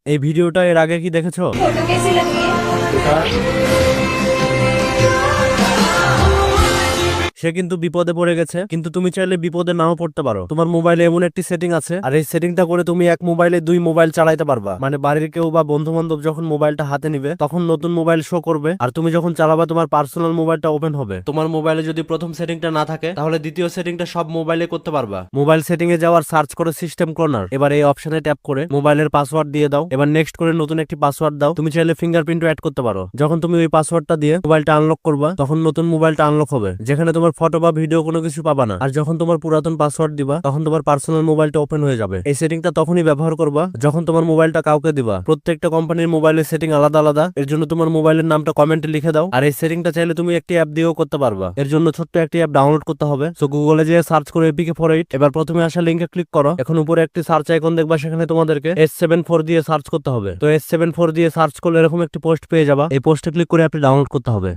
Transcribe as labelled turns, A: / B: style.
A: এই ভিডিওটা এর আগে কি দেখেছো?
B: फोटो कैसी लगी है?
A: সে কিন্তু বিপদে পড়ে গেছে, কিন্তু তুমি চাইলে বিপদে নাও পড়তে পারো। তোমার মোবাইলে এমন একটি সেটিং আছে, আর এই সেটিংটা করে তুমি এক মোবাইলে দুই মোবাইল চালাইতে পারবা। মানে বাড়ির কেউ বা বন্ধু বান্ধব যখন মোবাইলটা হাতে নিবে তখন নতুন মোবাইল শো করবে, আর তুমি যখন চালাবা তোমার পার্সোনাল মোবাইলটা ওপেন হবে। তোমার মোবাইলে যদি প্রথম সেটিংটা না থাকে তাহলে দ্বিতীয় সেটিংটা সব মোবাইলে করতে পারবা। মোবাইল সেটিং এ যাওয়ার সার্চ করে সিস্টেম ক্লোনার, এবার এই অপশনে ট্যাপ করে মোবাইলের পাসওয়ার্ড দিয়ে দাও। এবার নেক্সট করে নতুন একটি পাসওয়ার্ড দাও। তুমি চাইলে ফিঙ্গারপ্রিন্টও অ্যাড করতে পারো। যখন তুমি ওই পাসওয়ার্ডটা দিয়ে মোবাইলটা আনলক করবা তখন নতুন মোবাইলটা আনলক হবে, যেখানে তোমার ফটো বা ভিডিও কোনো কিছু পাবা না। আর যখন তোমার পুরাতন পাসওয়ার্ড দিবা তখন তোমার পার্সোনাল মোবাইলটা ওপেন হয়ে যাবে। এই সেটিংটা তখনই ব্যবহার করবা যখন তোমার মোবাইলটা কাউকে দিবা। প্রত্যেকটা কোম্পানির মোবাইলের সেটিং আলাদা আলাদা, এর জন্য তোমার মোবাইলের নামটা কমেন্টে লিখে দাও। আর এই সেটিংটা চাইলে তুমি একটি অ্যাপ দিয়েও করতে পারবা। এর জন্য ছোট্ট একটি অ্যাপ ডাউনলোড করতে হবে। সো গুগলে যেয়ে সার্চ করে APK48, এবার প্রথমে আসা লিংকে ক্লিক করো। এখন উপরে একটি সার্চ আইকন দেখবা, সেখানে তোমাদেরকে S74 দিয়ে সার্চ করতে হবে। তো S74 দিয়ে সার্চ করলে এরকম একটি পোস্ট পেয়ে যাবা। এই পোস্টে ক্লিক করে অ্যাপটি ডাউনলোড করতে হবে।